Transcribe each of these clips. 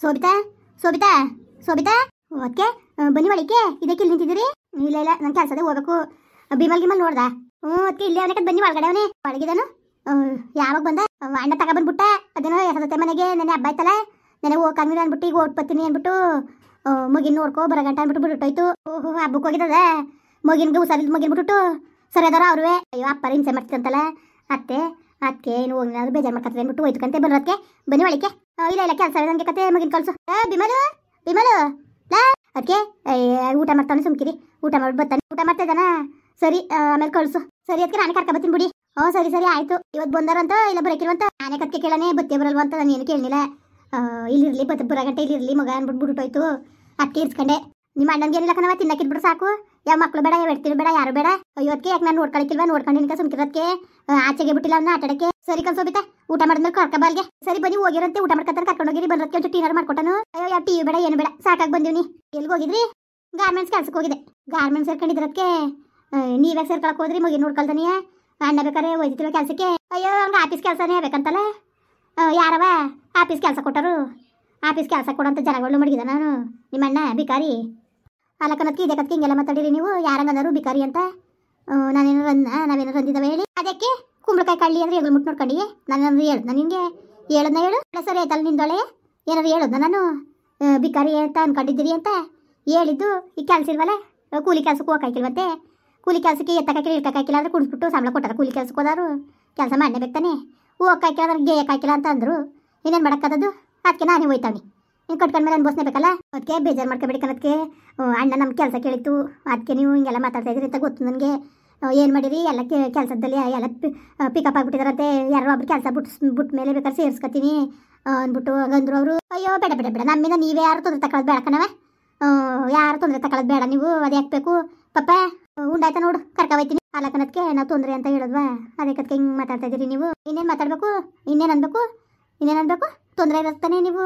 ಸೋಬಿತಾ ಸೋಬಿತಾ ಸೋಬಿತಾ ಅದಕ್ಕೆ ಬನ್ನಿ ಒಳಕ್ಕೆ ಇದಕ್ಕೆ ಇಲ್ಲಿ ನಿಂತಿದ್ದೀರಿ? ಇಲ್ಲ ಇಲ್ಲ ನನ್ನ ಕೆಲಸದೇ ಹೋಗ್ಬೇಕು. ಬಿಮಲ್ ಗಿಮಲ್ ನೋಡ್ದ? ಅದಕ್ಕೆ ಇಲ್ಲಿ ಅವನೇ ಬನ್ನಿ ಒಳಗಡೆ ಅವನೇ ಒಳಗಿದಾನು. ಯಾವಾಗ ಬಂದ? ಅಣ್ಣ ತಗೊಬಂದ್ಬಿಟ್ಟ. ಅದೇನೋ ಎಸದತ್ತೆ ಮನೆಗೆ ನೆನೆ ಹಬ್ಬ ಆಯ್ತಲ್ಲ, ನೆನೆ ಹೋಗಂಗಿಲ್ಲ ಅಂದ್ಬಿಟ್ಟು ಈಗ ಓಡ್ಬತ್ತೀನಿ ಅಂದ್ಬಿಟ್ಟು ಮಗಿನ ನೋಡ್ಕೊ ಬರಗಂಟ ಅಂದ್ಬಿಟ್ಟು ಬಿಟ್ಬಿಟ್ಟೋಯ್ತು. ಓಹೋ ಹಬ್ಬಕ್ಕೆ ಹೋಗಿದ್ದದ ಮಗಿನ್ಗೆ ಹುಷಾರಿಲ್ದ ಮಗಿನ್ ಬಿಟ್ಬಿಟ್ಟು ಸರಿ ಅದಾರ ಅವ್ರುವೆ. ಅಯ್ಯೋ ಅಪ್ಪರ ಹಿಂಸೆ ಮಾಡ್ತಿದ್ದಂತಲ್ಲ ಅತ್ತೆ. ಅದಕ್ಕೆ ಏನು ಹೋಗಿ ಬೇಜಾರು ಮಾಡ್ಕತ್ತದೆ ಅಂದ್ಬಿಟ್ಟು ಹೋಯ್ತುಕಂತೆ ಬರೋದಕ್ಕೆ ಬನ್ನಿ ಒಳಕ್ಕೆ. ಇಲ್ಲ ಇಲ್ಲ ಕೆಲಸ ನನಗೆ ಕತೆ ಮಗಿನ ಕಳ್ಸು. ಬಿಮಲು ಬಿಮಲು ಲಾ ಅದಕ್ಕೆ ಊಟ ಮಾಡ್ತಾನೆ ಸುಮ್ಕಿರಿ. ಊಟ ಮಾಡ್ಬಿಟ್ಟು ಬರ್ತಾನೆ. ಊಟ ಮಾಡ್ತಾ ಇದ್ದಾನ? ಸರಿ ಆಮೇಲೆ ಕಳ್ಸು. ಸರಿ ಅದಕ್ಕೆ ನಾನೇ ಕರ್ಕೊಬತ್ತೀನಿ ಬಿಡಿ. ಸರಿ ಸರಿ ಆಯ್ತು. ಇವತ್ತು ಬಂದಾರಂತ ಇಲ್ಲ ಬರೋಕಿರುವಂತ ನಾನೇ ಕತ್ಕೆ ಕೇಳನೆ ಬತ್ತೆ ಬರಲ್ವ ಅಂತ ನಾನು ಏನು ಕೇಳಲಿಲ್ಲ. ಇಲ್ಲಿರಲಿ ಬರಗಂಟೆ ಇಲ್ಲಿರಲಿ ಮಗ ಅಂದ್ಬಿಟ್ಟು ಬಿಟ್ಬಿಟ್ಟೋಯ್ತು. ಅದಕ್ಕೆ ಇರ್ಸ್ಕೊಂಡೆ. ನಿಮ್ಮ ಅಣ್ಣನಿಗೆ ಏನಿಲ್ಲ ಕಣವ ತಿನ್ನಕ್ಕಿದ್ಬಿಟ್ಟು ಸಾಕು. ಯಾವ ಮಕ್ಕಳು ಬೇಡ ಯಾವ ಎಡ್ತೀವಿ ಬೇಡ ಯಾರು ಬೇಡ. ಅಯ್ಯೋದಕ್ಕೆ ಯಾಕೆ ನಾನು ನೋಡ್ಕೊಳಕ್ಕಿಲ್ವಾ? ನೋಡ್ಕೊಂಡಿನಿಕ ಸುಮ್ಕಿರೋದಕ್ಕೆ ಆಚೆಗೆ ಬಿಟ್ಟಿಲ್ಲ ಅವನ್ನ ಆಟಾಡಕ್ಕೆ. ಸರಿ ಕಲ್ಸೋಬಿತಾ ಊಟ ಮಾಡಿದ್ಮೇಲೆ ಕರ್ಕಬಾಲ್ಗೆ. ಸರಿ ಬನ್ನಿ ಹೋಗಿರಂತೆ ಊಟ ಮಾಡ್ಕೊತಾನೆ ಕರ್ಕೊಂಡೋಗಿರಿ. ಬಂದ್ರಕ್ಕೆ ಒಂದು ಟೀನರ್ ಮಾಡ್ಕೊಟ್ಟನು. ಅಯ್ಯೋ ಯಾವ ಟಿವಿ ಬೇಡ ಏನು ಬೇಡ ಸಾಕಾಗಿ ಬಂದಿವ್ನಿ. ಎಲ್ಲಿಗೆ ಹೋಗಿದ್ರಿ? ಗಾರ್ಮೆಂಟ್ಸ್ ಕೆಲ್ಸಕ್ಕೆ ಹೋಗಿದೆ. ಗಾರ್ಮೆಂಟ್ಸ್ ಸೇರ್ಕೊಂಡಿದ್ರದಕ್ಕೆ ನೀವೇ ಸೇರ್ಕೊಳಕ್ ಹೋದ್ರಿ? ಮಗಿ ನೋಡ್ಕೊಳ್ದನಿಯ ಅಣ್ಣ ಬೇಕಾರೆ ಹೋಯ್ತಿಲ್ವ ಕೆಲ್ಸಕ್ಕೆ? ಅಯ್ಯೋ ಹಂಗೆ ಆಫೀಸ್ ಕೆಲಸನೇ ಬೇಕಂತಲ್ಲ. ಯಾರವ ಆಫೀಸ್ ಕೆಲಸ ಕೊಟ್ಟರು? ಆಫೀಸ್ ಕೆಲಸ ಕೊಡೋಂಥ ಜನಗಳು ಮಡಗಿದ ನಾನು ನಿಮ್ಮ ಅಣ್ಣ ಬಿಕಾರಿ ಅಲಕನದಕ್ಕೆ ಇದೇ ಕತ್ಗೆ ಹಿಂಗೆಲ್ಲ ಮಾತಾಡಿರಿ ನೀವು. ಯಾರಂಗಂದರು ಬಿಕಾರಿ ಅಂತ? ನಾವೇನೋ ರಂದಿದ್ದಾವೆ ಹೇಳಿ. ಅದಕ್ಕೆ ಕುಂಬಳಕಾಯಿ ಕಳ್ಳಿ ಅಂದ್ರೆ ಎಗಳು ಮುಟ್ಟು ನೋಡ್ಕೊಂಡು ನಾನು ಹೇಳುದ ನಿನಗೆ? ಹೇಳದ್ನ ಹೇಳು. ಸರಿ ಆಯ್ತಲ್ಲ ನಿಂದೊಳೆ ಏನಾದ್ರು ಹೇಳುದ್ನ ನಾನು ಬಿಕಾರಿ ಅಂತ ಅನ್ಕೊಂಡಿದ್ದೀರಿ ಅಂತ ಹೇಳಿದ್ದು. ಈಗ ಕೆಲಸ ಇಲ್ವಲ್ಲ, ಕೂಲಿ ಕೆಲಸಕ್ಕೆ ಹೋಗಾಕಿಲ್ವಂತೆ. ಕೂಲಿ ಕೆಲಸಕ್ಕೆ ಎತ್ತಕ್ಕಾಕಿಲ್ಲ ಇಳ್ಕಾಕಿಲ್ಲ ಅಂದ್ರೆ ಕುಡಿಸ್ಬಿಟ್ಟು ಸಂಬಳ ಕೊಟ್ಟಾರ. ಕೂಲಿ ಕೆಲಸಕ್ಕೆ ಹೋದಾರು ಕೆಲಸ ಮಾಡಲೇಬೇಕಾನೆ. ಹೋಗಾಕಿಲ್ಲ ಅಂದ್ರೆ ಗೇಯಕಾಕಿಲ್ಲ ಅಂತ ಅಂದರು. ಇನ್ನೇನು ಮಾಡೋಕ್ಕದದು? ಅದಕ್ಕೆ ನಾನೇ ಹೋಯ್ತಾವ್ನಿ. ಇನ್ನು ಕಟ್ಕೊಂಡ್ಮೇಲೆ ಅನ್ಬೋಸ್ನೇಬೇಕಲ್ಲ. ಅದಕ್ಕೆ ಬೇಜಾರು ಮಾಡ್ಕೊಬೇಡಿ ಕಣದಕ್ಕೆ. ಅಣ್ಣ ನಮ್ಮ ಕೆಲಸ ಕೇಳಿತ್ತು ಅದಕ್ಕೆ ನೀವು ಹಿಂಗೆಲ್ಲ ಮಾತಾಡ್ತಾ ಇದ್ರಿ ಅಂತ ಗೊತ್ತು ನನಗೆ. ಏನು ಮಾಡಿರಿ ಎಲ್ಲ ಕೆಲಸದಲ್ಲಿ ಎಲ್ಲ ಪಿಕಪ್ ಆಗಿಬಿಟ್ಟಿದಾರಂತೆ. ಯಾರೋ ಒಬ್ರು ಕೆಲಸ ಬಿಟ್ಟ ಮೇಲೆ ಬೇಕಾದ್ರೆ ಸೇರಿಸ್ಕೊತೀನಿ ಅಂದ್ಬಿಟ್ಟು ಅಂದ್ರು ಅವರು. ಅಯ್ಯೋ ಬೇಡ ಬೇಡ ಬೇಡ, ನಮ್ಮಿಂದ ನೀವೇ ಯಾರು ತೊಂದರೆ ತಗೊಳ್ಳೋದು ಬೇಡ ಕಣವ. ಯಾರು ತೊಂದರೆ ತಗೊಳ್ಳೋದು ಬೇಡ. ನೀವು ಅದು ಯಾಕಬೇಕು ಪಾಪ ಉಂಡಾಯ್ತಾ ನೋಡು ಕರ್ಕೊಬೈತೀನಿ. ಅಲಕನದಕ್ಕೆ ನಾವು ತೊಂದರೆ ಅಂತ ಹೇಳಿದ್ವಾ? ಅದಕ್ಕೆ ಹಿಂಗೆ ಮಾತಾಡ್ತಾ ಇದ್ದೀರಿ ನೀವು. ಇನ್ನೇನು ಮಾತಾಡಬೇಕು? ಇನ್ನೇನು ಅನ್ಬೇಕು? ತೊಂದರೆ ಇರುತ್ತಾನೆ ನೀವು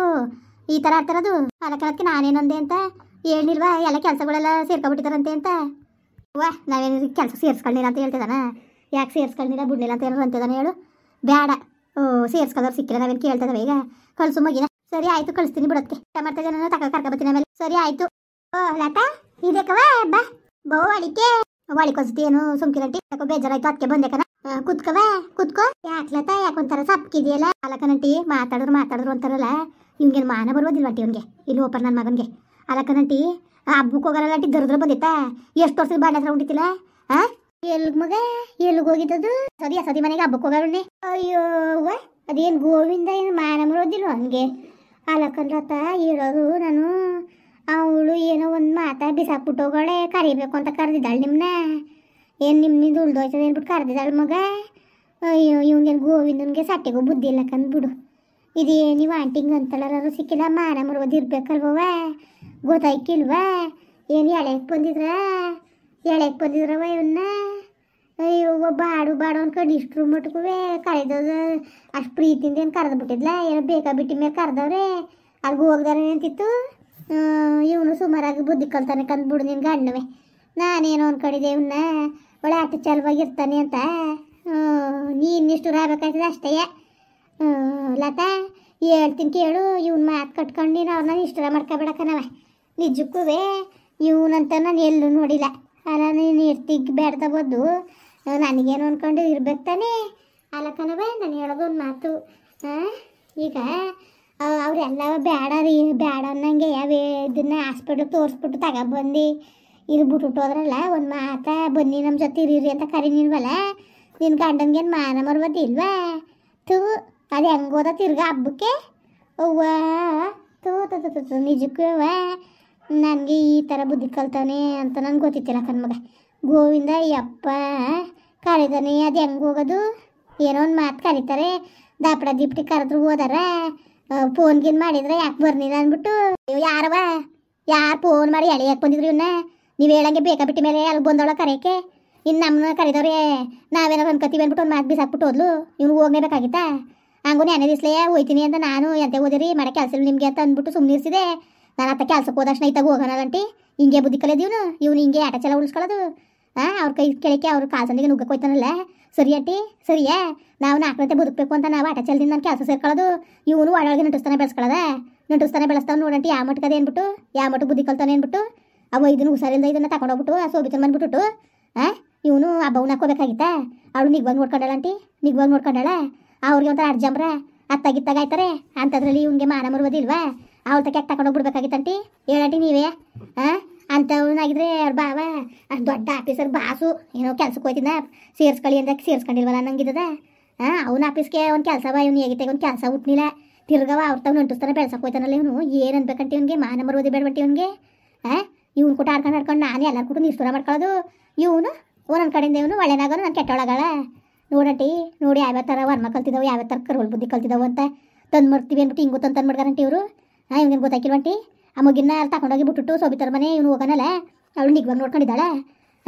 ಈ ಥರ ಆಡ್ತಿರೋದು. ಅಲಕನದಕ್ಕೆ ನಾನೇನಂದೆ ಅಂತ ಹೇಳಿಲ್ವಾ? ಎಲ್ಲ ಕೆಲಸಗಳೆಲ್ಲ ಸೇರ್ಕೊಬಿಟ್ಟಿದಾರಂತೆ ಅಂತ. ನಾವೇನು ಕೆಲಸ ಸೇರಿಸ್ಕೊಳ್ಳಿಲ್ಲ ಅಂತ ಹೇಳ್ತಿದ್ದಾನ? ಯಾಕೆ ಸೇರಿಸ್ಕೊಳ್ಳಿಲ್ಲ ಬಿಡ್ಲಿಲ್ಲ ಅಂತ ಏನಾರು ಅಂತಿದ್ದಾನೆ ಹೇಳು? ಬೇಡ ಸೇರಿಸ್ಕೊಳ್ಳೋರು ಸಿಕ್ಕಿಲ್ಲ. ನಾವೇನು ಕೇಳ್ತಿದ್ದಾವೆ ಈಗ? ಕಳ್ಸು ಮಗಿನ. ಸರಿ ಆಯಿತು ಕಳಿಸ್ತೀನಿ ಬಿಡೋದಕ್ಕೆ. ಮಾಡ್ತಾ ಇದ್ದಾನೆ ಕರ್ಕೊಬತ್ತೀನಿ ಆಮೇಲೆ. ಸರಿ ಆಯಿತು. ಲತಾ ಇದಕ್ಕವ ಬಾ ಬೋ ಅಡಿಕೆ ಒಳಿಕೊಸ್ತಿ ಏನು ಸುಮ್ಕಿರಂಟಿ ಯಾಕೋ ಬೇಜಾರಾಯ್ತು ಅದಕ್ಕೆ ಬಂದೆ ಕಣ. ಕುತ್ಕೋ. ಯಾಕ್ಲತಾ ಯಾಕೊಂಥರ ಸಪ್ಕಿದೆಯಲ್ಲ? ಅಲಕನಂಟಿ ಮಾತಾಡಿದ್ರು ಅಂತಾರಲ್ಲ. ಇವ್ನಿಗೇನು ಮಾನ ಬರುವುದಿಲ್ವಂಟಿ ಇವನಿಗೆ ಇಲ್ಲಿ ಓಪರ್ ನನ್ನ ಮಗನಿಗೆ. ಅಲಕನಂಟಿ ಹಬ್ಬಕ್ಕೆ ಹೋಗಲ್ಲ ಅಂಟಿ ದರಿದ್ರ ಬಂದಿತ್ತಾ? ಎಷ್ಟು ವರ್ಷದ ಬಾಂಡೆ ಹತ್ರ ಉಂಟಿತಿಲ್ಲ? ಎಲ್ಗ ಮಗ ಎಲ್ಗ ಹೋಗಿದ್ದದು? ಸದಿ ಮನೆಗೆ ಹಬ್ಬಕ್ಕೆ ಹೋಗಲ್ಲ. ಅಯ್ಯೋ ಅದೇನು ಗೋವಿಂದ ಏನು ಮಾನ ಬರೋದಿಲ್ವ ಅವನಿಗೆ? ಅಲಕನ್ಲತ ಹೇಳೋದು ನಾನು. ಅವಳು ಏನೋ ಒಂದು ಮಾತಾ ಬಿಸಾಕ್ಬಿಟ್ಟು ಹೋಗೋಳೆ. ಕರಿಬೇಕು ಅಂತ ಕರೆದಿದ್ದಾಳೆ ನಿಮ್ಮನ್ನ. ಏನು ನಿಮ್ಮಿಂದ ಉಳ್ದೋಯ್ತದೆ ಅಂದ್ಬಿಟ್ಟು ಕರೆದಿದ್ದಾಳೆ ಮಗ. ಅಯ್ಯೋ ಇವ್ನಿಗೆ ಗೋವಿಂದನ್ಗೆ ಸಟ್ಟಿಗೂ ಬುದ್ಧಿ ಇಲ್ಲ ಕಂದ್ಬಿಡು. ಇದೇ ನೀವು ಆಂಟಿಂಗ್ ಅಂತಳಾರು ಸಿಕ್ಕಿಲ್ಲ. ಮಾನ ಮರೋದು ಇರ್ಬೇಕಲ್ವ? ಗೊತ್ತಾಯ್ಕಿಲ್ವಾ? ಏನು ಎಳೆಯಕ್ಕೆ ಬಂದಿದ್ರವ ಇವನ್ನ? ಅಯ್ಯೋ ಬಾಡು ಅನ್ಕೊಂಡು ಇಷ್ಟು ಮಟ್ಗೂ ಕರೆದೋದು ಅಷ್ಟು ಪ್ರೀತಿಯಿಂದ ಏನು ಕರೆದು ಬಿಟ್ಟಿದ್ಲ? ಏನೋ ಬೇಕಾಬಿಟ್ಟಿ ಮೇಲೆ ಕರೆದವ್ರೆ ಅಲ್ಗೂ ಹೋಗ್ದಾರೆ ಅಂತಿತ್ತು. ಇವನು ಸುಮಾರಾಗಿ ಬುದ್ಧಿ ಕಲ್ತಾನೆ ಕಂದ್ಬಿಡು ನಿನ್ಗೆ ಗಣ್ಣವೆ. ನಾನೇನು ಅಂದ್ಕೊಂಡಿದ್ದೆ ಇವನ್ನ ಒಳ್ಳೆ ಆಟ ಚಲವಾಗಿರ್ತಾನೆ ಅಂತ. ನೀನಿಷ್ಟು ಆಗ್ಬೇಕಾಯ್ತದೆ ಅಷ್ಟೇ. ಲತಾ ಹೇಳ್ತೀನಿ ಕೇಳು. ಇವ್ನ ಮಾತು ಕಟ್ಕೊಂಡು ನೀನು ಅವ್ರನ್ನ ಇಷ್ಟ ಮಾಡ್ಕೊಬೇಡಕನವ. ನಿಜಕ್ಕೂ ಇವನಂತ ನಾನು ಎಲ್ಲೂ ನೋಡಿಲ್ಲ. ಅಲ್ಲ ನೀನು ಇರ್ತಿಗ್ ಬೇಡ್ದ ಬದ್ದು ನನಗೇನು ಅಂದ್ಕೊಂಡು ಇರ್ಬೇಕು ತಾನೆ? ಅಲ್ಲ ಕಣವ ನಾನು ಹೇಳೋದು ಒಂದು ಮಾತು. ಈಗ ಅವರೆಲ್ಲ ಬೇಡ ಅನ್ನಂಗೆ ಇದನ್ನ ಹಾಸ್ಪಿಟ್ಲಿಗೆ ತೋರಿಸ್ಬಿಟ್ಟು ತಗೊಬಂದು ಇಲ್ಲಿ ಬಿಟ್ಬಿಟ್ಟು ಹೋದ್ರಲ್ಲ. ಒಂದು ಮಾತಾ ಬನ್ನಿ ನಮ್ಮ ಜೊತೆ ಇರೀರಿ ಅಂತ ಕರೀನಿಲ್ವಲ್ಲ? ನಿನ್ನ ಗಂಡನಿಗೇನು ಮಾನ ಮರ್ಬೋದಿಲ್ವಾ? ಅದು ಹೆಂಗೋದ ತಿರ್ಗಾ ಹಬ್ಬಕ್ಕೆ? ಅವ್ವ ನಿಜಕ್ಕೂ ನನಗೆ ಈ ಥರ ಬುದ್ಧಿ ಕಲ್ತಾನೆ ಅಂತ ನನಗೆ ಗೊತ್ತಿತ್ತಿಲ್ಲ ಕಣ್ಮಗ. ಗೋವಿಂದ ಯಪ್ಪ ಕರೀತಾನೆ. ಅದು ಹೆಂಗೆ ಹೋಗೋದು? ಏನೋ ಒಂದು ಮಾತು ಕರೀತಾರೆ. ದಾಪಡ ದೀಪ್ಟಿ ಕರೆದ್ರು ಹೋದಾರ. ಫೋನ್ಗಿನ್ ಮಾಡಿದ್ರೆ ಯಾಕೆ ಬರ್ನಿಲ್ಲ ಅಂದ್ಬಿಟ್ಟು ಯಾರು ಫೋನ್ ಮಾಡಿ ಎಳೆಯಕ್ಕೆ ಬಂದಿದ್ರು ಇವನ್ನ? ನೀವು ಹೇಳಂಗೆ ಬೇಕಾಬಿಟ್ಟಿ ಮೇಲೆ ಅಲ್ಲಿ ಬಂದವಳ ಕರೆಯೋಕ್ಕೆ. ಇನ್ನು ನಮ್ಮನ್ನ ಕರೆದವ್ರೆ ನಾವೇನಾರು ಅನ್ಕೋತೀವಿ ಅಂದ್ಬಿಟ್ಟು ಒಂದು ಮಾತು ಬಿಸಾಕ್ಬಿಟ್ಟು ಹೋದ್ಲು. ಇವ್ನು ಹೋಗ್ಲೇಬೇಕಾಗಿತ್ತಾ? ಹಂಗೂ ನೆನೆ ದಿಸ್ಲೇ ಹೋಯ್ತೀನಿ ಅಂತ ನಾನು ಎಂತ ಓದಿರಿ ಮಾಡೋ ಕೆಲಸ ಇಲ್ಲ ನಿಮಗೆ ಅಂತ ಅಂದ್ಬಿಟ್ಟು ಸುಮ್ಮನಿರ್ಸಿದೆ. ನಾನು ಅತ್ತ ಕೆಲಸಕ್ಕೆ ಹೋದಷ್ಟು ಇತ್ತಾಗ ಹೋಗೋಣಲ್ಲಂಟಿ. ಹಿಂಗೆ ಬುದ್ಧಿ ಕಲಿಯೋದು ಇವನು ಹಿಂಗೆ ಆಟ ಚೆಲ್ಲ ಉಳಿಸ್ಕೊಳ್ಳೋದು. ಅವ್ರ ಕೈ ಕೆಳಕ್ಕೆ ಅವ್ರ ಕಾಲ್ಸಂದಿಗೆ ನುಗ್ಗಕ್ಕೆ ಹೋಯ್ತಾನಲ್ಲ. ಸರಿ ಆಂಟಿ ಸರಿಯಾ? ನಾವು ನಾಲ್ಕರಂತೆ ಬದುಕಬೇಕು ಅಂತ ನಾವು ಆಟ ಚೆಲ್ದಿಂದ ನಾನು ಕೆಲಸ ಸೇರ್ಕೊಳ್ಳೋದು. ಇವನು ಒಳಗೆ ನಟಿಸ್ತಾನೆ ಬೆಳೆಸ್ಕೊಳ್ಳೋದ. ನಂಟಿಸ್ತಾನೆ ಬೆಳೆಸ್ತಾವ್ ನೋಡಂಟಿ ಯಾವ ಮಟ್ಕದೆ ಅಂದ್ಬಿಟ್ಟು ಯಾವ ಮಟ್ಟ ಬುದ್ಧಿ ಕಲ್ತಾನೆ ಅಂದ್ಬಿಟ್ಟು ಅವ ಇದನ್ನು ಹುಷಾರಿಲ್ದ ಇದನ್ನ ತಗೊಂಡೋಗ್ಬಿಟ್ಟು ಆ ಸೋಬಿತನ ಬಂದ್ಬಿಟ್ಟು ಇವನು ಆ ಬೌನ ಹಾಕೋಬೇಕಾಗಿತ್ತ ಅವಳು ನಿಗ್ವಾಗ ನೋಡ್ಕೊಂಡಾಳಂಟಿ ನಿಗ್ವಾಗ ನೋಡ್ಕೊಂಡಾಳ ಅವ್ರಿಗೆ ಒಂಥರ ಅರ್ಜಂಬ್ರ ಅತ್ತಾಗಿತ್ತಾಗ ಆಯ್ತಾರೆ ಅಂಥದ್ರಲ್ಲಿ ಇವ್ನಿಗೆ ಮಾನ ಮರುವುದಿಲ್ವಾ ಅವಳ ತಕ್ಕೆ ತಗೊಂಡೋಗ್ಬಿಡ್ಬೇಕಾಗಿತ್ತಂಟಿ ಹೇಳಂಟಿ ನೀವೇ ಅಂಥವ್ನಾಗಿದ್ರೆ ಅವ್ರ ಬಾವ ದೊಡ್ಡ ಆಫೀಸರ್ ಬಾಸು ಏನೋ ಕೆಲ್ಸಕ್ಕೆ ಹೋಯ್ತಿದ್ದ ಸೇರ್ಸ್ಕೊಳ್ಳಿ ಅಂತ ಸೇರ್ಸ್ಕೊಂಡಿಲ್ವಲ್ಲ ನಂಗಿದ್ದದ ಅವ್ನ ಆಫೀಸ್ಗೆ ಒಂದು ಕೆಲಸವ ಇವ್ನು ಹೇಗಿತ್ತಾಗ ಒಂದು ಕೆಲಸ ಹುಟ್ನಿಲ್ಲ ತಿರ್ಗವ ಅವ್ರ ತಾವ್ ನಂಟಿಸ್ತಾನೆ ಬೆಳ್ಸಕ್ಕೆ ಹೋಯ್ತಾನಲ್ಲ ಇವನು ಏನು ಅನ್ಬೇಕಂಟಿ ಇವ್ನಿಗೆ ಮಾನ ಮರುವುದೇ ಬೇಡಬಟ್ಟಿ ಇವ್ನಿಗೆ ಇವ್ನು ಕೊಟ್ಟು ಆಡ್ಕೊಂಡು ನಾನು ಎಲ್ಲರೂ ಕೂಡ ನಿಷ್ಠುರ ಮಾಡ್ಕೊಳ್ಳೋದು ಇವನು ಒಂದೊಂದು ಕಡೆಯಿಂದ ಇವನು ಒಳ್ಳೆನಾಗೋನು ನಾನು ಕೆಟ್ಟೊಳಗಳ ನೋಡಂಟಿ ನೋಡಿ ಯಾವ್ಯಾವ ಥರ ವರ್ಮ ಕಲ್ತಿದ್ದಾವೆ ಯಾವ್ಯಾವ ಥರ ಕರುವಲ್ ಬುದ್ಧಿ ಕಲ್ತಿದ್ದಾವೆ ಅಂತ ತಂದು ಮಾಡ್ತೀವಿ ಅಂದ್ಬಿಟ್ಟು ಹಿಂಗೆ ತಂದು ಮಾಡ್ಗಾರಂಟಿ ಇವರು ಇವ್ನಿಗೆ ಗೊತ್ತಾಕಿಲ್ವಂಟಿ ಆ ಮಗಿನ ಅಲ್ಲಿ ತಗೊಂಡೋಗಿ ಬಿಟ್ಟು ಸೋಬಿತರ ಮನೆ ಇವ್ನು ಹೋಗೋನಲ್ಲ ಅವಳು ನಿಗ್ವಾಗ ನೋಡ್ಕೊಂಡಿದ್ದಾಳೆ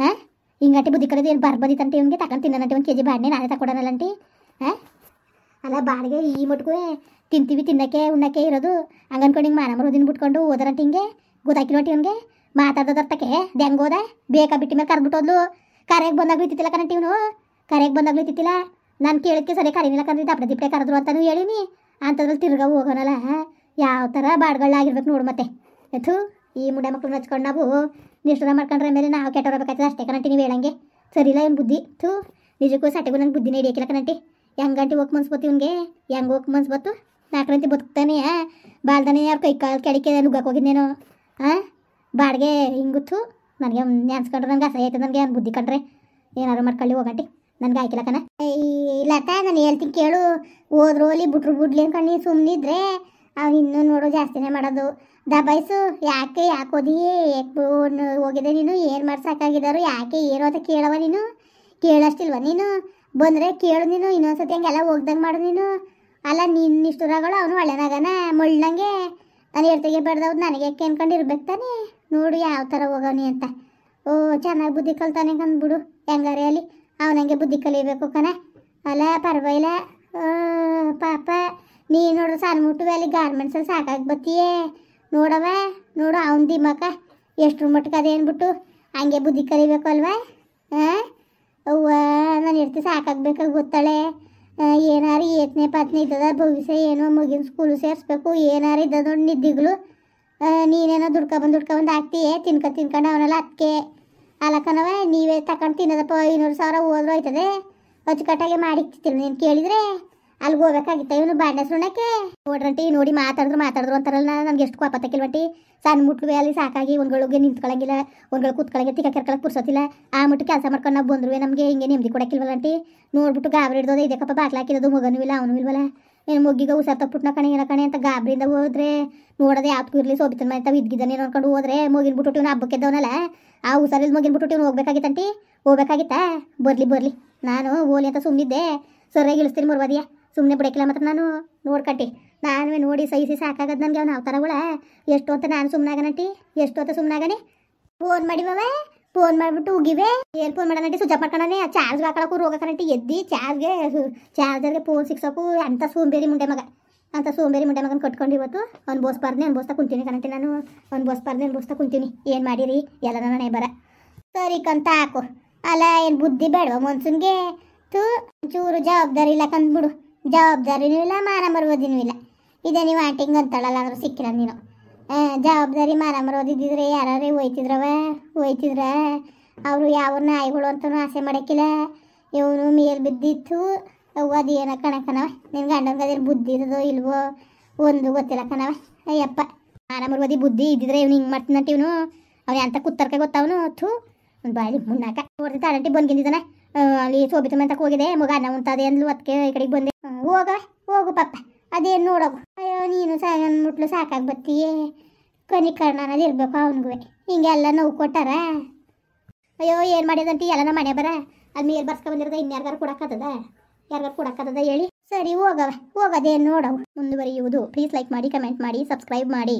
ಹಿಂಗಂಟಿ ಬುದ್ಧಿ ಕಲಿದು ಏನು ಬಂದಿತ್ತಂತೆ ಇವ್ನಿಗೆ ತಗೊಂಡು ತಿನ್ನಂಟಿ ಒಂದು ಕೆಜಿ ಬಾಡಿಗೆ ನಾನೇ ತಗೊಂಡನಲ್ಲಂಟಿ ಅಲ್ಲ ಬಾಡಿಗೆ ಈ ಮಟ್ಗೂ ತಿಂತೀವಿ ತಿನ್ನಕ್ಕೆ ಉಣ್ಣಕ್ಕೆ ಇರೋದು ಹಂಗನ್ಕೊಂಡು ಹಿಂಗೆ ಮಾನ ಮರೋದಿನ ಬಿಟ್ಕೊಂಡು ಹೋದರಂಟಿ ಹಿಂಗೆ ಗೊತ್ತಾಕಿಲ್ವಂಟಿ ಇವ್ನಿಗೆ ಮಾತಾಡೋದರ್ತಕ್ಕೆ ಹೆಂಗೋದ ಬೇಕಾ ಬಿಟ್ಟಿ ಮೇಲೆ ಕರ್ಬಿಟ್ಟೋದ್ಲು ಕರೆಗೆ ಬಂದಾಗ ಇತ್ತಿಲ್ಲ ಕರೆಂಟ್ ಇವನು ಕರೆಗೆ ಬಂದಾಗ್ಲೂ ಇತ್ತಿಲ್ಲ ನಾನು ಕೇಳೋಕ್ಕೆ ಸರಿ ಕರೀನಿಲ್ಲ ಕರೆದಿ ದಪ್ಪಡೆ ದಿಪ್ಪಡೆ ಕರೆದ್ರು ಅಂತಲೂ ಹೇಳಿನಿ ಅಂಥದ್ರಲ್ಲಿ ತಿರ್ಗ ಹೋಗೋನಲ್ಲ ಯಾವ ಥರ ಬಾಡ್ಗಳಾಗಿರ್ಬೇಕು ನೋಡು ಮತ್ತೆ ಎತ್ತು ಈ ಮುಂಡೆ ಮಕ್ಕಳನ್ನ ಹಚ್ಕೊಂಡು ನಾವು ನಿಷ್ಠುರ ಮಾಡ್ಕೊಂಡ್ರೆ ಮೇಲೆ ನಾವು ಕೆಟ್ಟೋರ್ಬೇಕಾಗ್ತದೆ ಅಷ್ಟೇ ಕರಂಟಿ ನೀವು ಹೇಳಂಗೆ ಸರಿಲ್ಲ ಏನು ಬುದ್ಧಿ ಥೂ ನಿಜಕ್ಕೂ ಸಟೆಗೂ ನಂಗೆ ಬುದ್ಧಿನೇ ಹಿಡಿಯೋಕಿಲ್ಲ ಕರಂಟಿ ಹೆಂಗಂಟಿ ಹೋಗಿ ಮನ್ಸ್ಬತ್ತು ಇವ್ನಿಗೆ ಹೆಂಗೆ ಹೋಗಿ ಮನ್ಸ್ಬತ್ತು ನಾಲ್ಕರಂತಿ ಬದುಕ್ತಾನೆ ಬಾಲ್ದಾನೆ ಅವ್ರ ಕೈ ಕಾಲು ಕೆಳಕ್ಕೆ ನುಗ್ಗಕ್ಕೆ ಹೋಗಿದ್ನೇನೋ ಬಾಡಿಗೆ ಹಿಂಗುತ್ತು ನನಗೆ ನೆನ್ಸ್ಕೊಂಡ್ರೆ ನನಗೆ ಅಸಹ್ಯ ಆಯ್ತದೆ ನನಗೆ ಬುದ್ಧಿ ಕಂಡ್ರೆ ಏನಾದ್ರು ಮಾಡ್ಕೊಳ್ಳಿ ಹೋಗಂಟಿ ನನಗೆ ಆಯ್ಕಿಲ್ಲ ಕಣ ಇಲ್ಲತ್ತ ನಾನು ಹೇಳ್ತೀನಿ ಕೇಳು ಹೋದ್ರು ಅಲ್ಲಿ ಬಿಟ್ರು ಬಿಡ್ಲಿ ಅನ್ಕೊಂಡು ನೀನು ಸುಮ್ಮನಿದ್ರೆ ಅವ್ನು ಇನ್ನೂ ನೋಡು ಜಾಸ್ತಿನೇ ಮಾಡೋದು ದಬಾಯಿಸು ಯಾಕೆ ಓದಿ ಹೋಗಿದೆ ನೀನು ಏನು ಮಾಡ್ಸಾಕಾಗಿದ್ದಾರು ಯಾಕೆ ಏನು ಅಂತ ಕೇಳವ ನೀನು ಕೇಳಷ್ಟಿಲ್ವ ನೀನು ಬಂದರೆ ಕೇಳು ನೀನು ಇನ್ನೊಂದ್ಸತಿ ಹಂಗೆಲ್ಲ ಹೋಗ್ದಂಗೆ ಮಾಡು ನೀನು ಅಲ್ಲ ನಿನ್ನ ನಿಷ್ಠುರಗಳು ಅವನು ಒಳ್ಳೆನಾಗನ ಮುಳ್ಳಂಗೆ ನಾನು ಹೇಳ್ತಿಗೆ ಬೆಳೆದವ್ದು ನನಗೆ ಅನ್ಕೊಂಡಿರ್ಬೇಕು ತಾನೆ ನೋಡು ಯಾವ ಥರ ಹೋಗವನಿ ಅಂತ ಓ ಚೆನ್ನಾಗಿ ಬುದ್ಧಿ ಕಲ್ತಾನೆ ಕಂದ್ಬಿಡು ಹೆಂಗಾರೆ ಅಲ್ಲಿ ಅವನಂಗೆ ಬುದ್ಧಿ ಕಲಿಬೇಕು ಕಣ ಅಲ್ಲ ಪರವಾಗಿಲ್ಲ ಪಾಪ ನೀ ನೋಡ್ರಿ ಸಣ್ಣ ಮುಟ್ಟುವೆ ಅಲ್ಲಿ ಗಾರ್ಮೆಂಟ್ಸಲ್ಲಿ ಸಾಕಾಗಿ ಬತ್ತೀಯೇ ನೋಡವ ನೋಡು ಅವನ ದಿಮಾಕ ಎಷ್ಟು ಮಟ್ಟಕ್ಕೆ ಅದೇ ಅಂದ್ಬಿಟ್ಟು ಹಂಗೆ ಬುದ್ಧಿ ಕಲಿಬೇಕು ಅಲ್ವಾ ಅವ್ವ ನಾನು ಇರ್ತಿ ಸಾಕಾಗಬೇಕಾಗಿ ಗೊತ್ತಾಳೆ ಏನಾರು ಏತನೇ ಪಾತ್ನೆ ಇದ್ದದ ಭವಿಷ್ಯ ಏನೋ ಮಗಿನ ಸ್ಕೂಲು ಸೇರಿಸ್ಬೇಕು ಏನಾರು ಇದ್ದದ ನೋಡಿ ನಿದ್ದಿಗಳು ನೀನೇನೋ ದುಡ್ಕೊಬಂದು ಹಾಕ್ತೀಯೇ ತಿನ್ಕೊಂಡು ಅವನೆಲ್ಲ ಅದಕ್ಕೆ ಅಲಕ್ಕನವ ನೀವೇ ತಗೊಂಡು ತಿನ್ನೋದಪ್ಪ 500,000 ಹೋದ್ರು ಆಯ್ತದೆ ಅಚ್ಚುಕಟ್ಟಾಗೆ ಮಾಡಿಕ್ತಿಲ್ಲ ನೀನು ಕೇಳಿದರೆ ಅಲ್ಲಿಗೆ ಹೋಗ್ಬೇಕಾಗಿತ್ತ ಇವನು ಬಾಂಡೆ ಸುಣ್ಣಕ್ಕೆ ನೋಡ್ರಂಟಿ ನೋಡಿ ಮಾತಾಡಿದ್ರು ಅಂತಾರಲ್ಲ ನನಗೆ ಎಷ್ಟು ಕೋಪ ತಕ್ಕಿಲ್ವಂಟಿ ಸಣ್ಣ ಮುಟ್ಲು ಅಲ್ಲಿ ಸಾಕಾಗಿ ಒಂದ್ಗಳಿಗೆ ನಿಂತ್ಕೊಳ್ಳಂಗಿಲ್ಲ ಒಂದ್ಗಳು ಕೂತ್ಕೊಳ್ಳಂಗೆ ತಿಕ್ಕ ಕೆರ್ಕೊಳಕ್ಕೆ ಪುರ್ಸೋತಿಲ್ಲ ಆ ಮುಟ್ಟು ಕೆಲಸ ಮಾಡ್ಕೊಂಡು ನಾವು ಬಂದ್ರು ನಮಗೆ ಹಿಂಗೆ ನೆಮ್ಮದಿ ಕೊಡೋಕ್ಕಿಲ್ವಲ್ಲಂಟಿ ನೋಡ್ಬಿಟ್ಟು ಗಾಬರಿ ಹಿಡ್ದೋದು ಇದಕ್ಕಪ್ಪ ಬಾಗ್ಲು ಹಾಕಿರೋದು ಮಗನೂ ಇಲ್ಲ ಅವನು ಇಲ್ವಲ್ಲ ಏನು ಮುಗ್ಗಿಗೆ ಹುಷಾರ್ ತಪ್ಪುಟ್ನ ಕಣೆ ಏನೋ ಕಣೆ ಅಂತ ಗಾಬರಿಯಿಂದ ಹೋದ್ರೆ ನೋಡೋದು ಯಾವ್ದು ಇರಲಿ ಸೋಬಿತನ ಮನೆ ತಾವು ಇದ್ಗಿದ್ದಾನೆ ಅನ್ಕೊಂಡು ಹೋದ್ರೆ ಮುಗಿನ ಬಿಟ್ಟು ಇವ್ನು ಹಬ್ಬಕ್ಕೆದ್ದವನಲ್ಲ ಆ ಹುಷಾರಿಲ್ ಮುಗಿನ ಬಿಟ್ಟು ಇವ್ನು ಹೋಗ್ಬೇಕಾಗಿತ್ತಾ ಬರ್ಲಿ ನಾನು ಓಲಿ ಅಂತ ಸುಮ್ಮನಿದ್ದೆ ಸರಿಯಾಗಿ ಇಳಿಸ್ತೀನಿ ಮರ್ವಾದಿಯ ಸುಮ್ಮನೆ ಬಿಡಕ್ಕಿಲ್ಲ ಮಾತ್ರ ನಾನು ನೋಡ್ಕಟ್ಟಿ ನಾನುವೇ ನೋಡಿ ಸಹಿಸಿ ಸಾಕಾಗದು ನನಗೆ ಅವ್ನು ಅವತಾರಗಳ ಎಷ್ಟು ಅಂತ ನಾನು ಸುಮ್ಮನಾಗನಂಟಿ ಎಷ್ಟು ಅಂತ ಸುಮ್ಮನಾಗನೆ ಫೋನ್ ಮಾಡಿವವ ಫೋನ್ ಮಾಡಿಬಿಟ್ಟು ಉಗಿವೆ ಏನು ಫೋನ್ ಮಾಡೋಣಂಟಿ ಸ್ವಿಚ್ ಆಫ್ ಮಾಡ್ಕೊಂಡಾನೆ ಆ ಚಾರ್ಜ್ ಹಾಕೊಳಕ್ಕೂ ರೋಗಕ್ಕನಂಟಿ ಎದ್ದಿ ಚಾರ್ಜರ್ಗೆ ಫೋನ್ ಸಿಕ್ಸೋಕು ಅಂತ ಸೋಂಬೇರಿ ಮುಂಡೆ ಮಗನ ಕಟ್ಕೊಂಡು ಇವತ್ತು ಅನ್ಬೋಸ್ತಾ ಕುಂತೀನಿ ಕಣಂಟಿ ನಾನು ಅನ್ಬೋಸ್ತಾ ಕುಂತೀನಿ ಏನು ಮಾಡಿರಿ ಎಲ್ಲ ನಾನೇ ಬರ ಸರಿ ಕಂತ ಹಾಕು ಅಲ್ಲ ಏನು ಬುದ್ಧಿ ಬೇಡವ ಮನ್ಸನ್ಗೆ ಚೂರು ಜವಾಬ್ದಾರಿ ಇಲ್ಲ ಕಂದ್ಬಿಡು ಜವಾಬ್ದಾರಿನೂ ಇಲ್ಲ ಮಾನ ಮರುವುದಿನೂ ಇಲ್ಲ ಇದೇ ನೀವು ಆಂಟಿಂಗ್ ಅಂತಾಳಲ್ಲ ಆದರೂ ಸಿಕ್ಕಿಲ್ಲ ನೀನು ಜವಾಬ್ದಾರಿ ಮಾನ ಮರೋದಿದ್ದಿದ್ರೆ ಯಾರೇ ಹೋಯ್ತಿದ್ರ ಅವರು ಯಾವ ನಾಯಿಗಳು ಅಂತನೂ ಆಸೆ ಮಾಡೋಕ್ಕಿಲ್ಲ ಇವನು ಮೇಲ್ ಬಿದ್ದಿತ್ತು ಅದು ಏನೋ ಕಣವ ನಿನ್ನ ಗಂಡನ್ಗೆ ಅದೇನು ಬುದ್ಧಿ ಇರೋದೋ ಇಲ್ವೋ ಒಂದು ಗೊತ್ತಿಲ್ಲ ಕಣವ ಅಯ್ಯಪ್ಪ ಮಾನ ಮರುವುದಿ ಬುದ್ಧಿ ಇದ್ದಿದ್ರೆ ಇವ್ನು ಹಿಂಗೆ ಮಾಡ್ತೀನಂತ ಇವನು ಅವ್ನು ಎಂತ ಕುತ್ತರ್ಕೆ ಗೊತ್ತವನು ಒಂದು ಬಾಯಿ ಮುನ್ನಾಕ ನೋಡ್ತಿ ತಾಳಂಟಿ ಬಂದ್ಗಿದ್ದಾನೆ ಅಲ್ಲಿ ಸೋಬಿತ ಮಂತಕ್ಕೆ ಹೋಗಿದೆ ಮಗ ಅನ್ನ ಉಂಟದೆ ಅಂದ್ಲು ಅದಕ್ಕೆ ಈ ಕಡೆಗೆ ಬಂದೆ ಹೋಗು ಪಾಪ ಅದೇನು ನೋಡೋಗು ಅಯ್ಯೋ ನೀನು ಮುಟ್ಲು ಸಾಕಾಗಿ ಬತ್ತೀಯೇ ಕರ್ಣ ಅನ್ನೋದು ಇರಬೇಕು ಅವನಿಗೂ ಹಿಂಗೆಲ್ಲ ನೋವು ಕೊಟ್ಟಾರ ಅಯ್ಯೋ ಏನು ಮಾಡಿದಂಟಿ ಎಲ್ಲ ನಮ್ಮ ಮನೆ ಬರ ಅದು ಮೇಲೆ ಬರ್ಸ್ಕೊ ಬಂದಿರೋದ ಇನ್ಯಾರ್ಗಾರು ಕೊಡಕ್ಕತ್ತದ ಹೇಳಿ ಸರಿ ಹೋಗದೇನು ನೋಡವು ಮುಂದುವರಿಯುವುದು ಪ್ಲೀಸ್ ಲೈಕ್ ಮಾಡಿ ಕಮೆಂಟ್ ಮಾಡಿ ಸಬ್ಸ್ಕ್ರೈಬ್ ಮಾಡಿ.